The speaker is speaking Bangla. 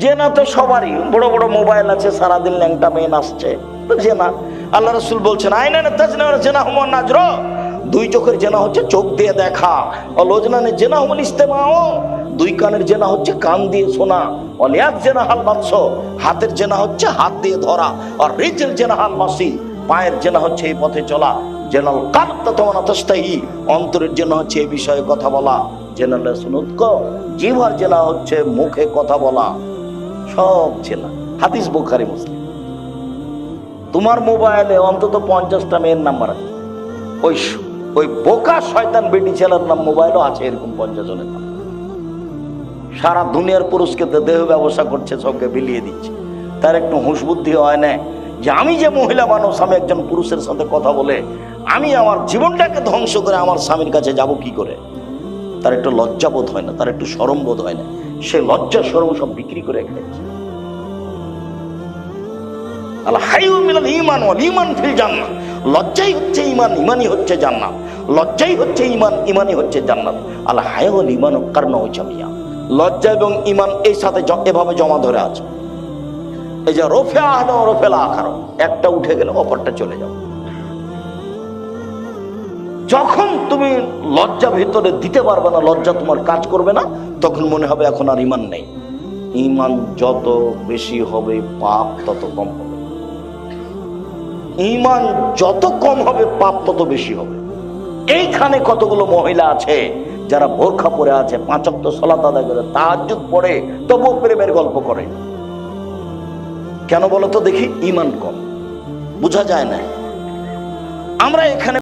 জেনা তো সবারই, বড় বড় মোবাইল আছে, সারাদিন ল্যাংটা মেয়ে নাচছে, তো জেনা। আল্লাহ রাসূল বলছেন আইনানে তাজনা জেনা হুম নাজর, দুই চোখের জেনা হচ্ছে চোখ দিয়ে দেখা, অলোজনানে জেনা হুম ইস্তেমাও, দুই কানের জেনা হচ্ছে কান দিয়ে শোনা, অলিয়াদ জেনা হাল বাৎস, হাতের জেনা হচ্ছে হাত দিয়ে ধরা, আর রিজল জেনা হাল মাসি, পায়ের জেনা হচ্ছে এই পথে চলা, জেনাল কালব তোমার আতস্তাহি, অন্তরের জেনা হচ্ছে এই বিষয়ে কথা বলা, জেনাল সুনুৎক, জিহ্বার জেনা হচ্ছে মুখে কথা বলা, সব জেনা। হাদিস বুখারী মুসলিম। তোমার মোবাইলে অন্তত 50টা মেয়ের নাম্বার আছে, ওই বোকা শয়তান বেটি ছেলের নাম মোবাইলও আছে এরকম 50 জনের নাম। সারা দুনিয়ার পুরুষকে দেহ ব্যবসা করছে, সবকে বিলিয়ে দিচ্ছে। তার একটু হুঁশ বুদ্ধি হয় না যে আমি যে মহিলা মানুষ, আমি একজন পুরুষের সাথে কথা বলে আমি আমার জীবনটাকে ধ্বংস করে আমার স্বামীর কাছে যাব কি করে? তার একটু লজ্জাবোধ হয় না, তার একটু শরম বোধ হয় না, সে লজ্জা শরম সব বিক্রি করে খেয়েছে। আল হাইয়ু মিনাল ঈমান ওয়াল ঈমান ফিল জান্নাহ, লজ্জাই হচ্ছে ঈমান, ঈমানই হচ্ছে জান্নাত, লজ্জাই হচ্ছে ঈমান, ঈমানই হচ্ছে জান্নাত। আল হায়া ওয়াল ঈমান কারনাউ জামিয়া, লজ্জা এবং ঈমান এই সাথে এভাবে জমা ধরে আছে। এই যে রফে আহদ ও রফেল আখার, একটা উঠে গেলে অপরটা চলে যাবে। যখন তুমি লজ্জা ভিতরে দিতে পারবে না, লজ্জা তোমার কাজ করবে না, তখন মনে হবে এখন আর ঈমান নেই। ঈমান যত বেশি হবে পাপ তত কম হবে, ঈমান যত কম হবে পাপ তত বেশি হবে। এইখানে কতগুলো মহিলা আছে যারা বোরখা পরে আছে, 5 ওয়াক্ত সালাত আদায় করে, তাহাজ্জুদ পড়ে, তবুও প্রেমের গল্প করে। কেন বলো তো দেখি? ঈমান কম, বোঝা যায় না। আমরা এখানে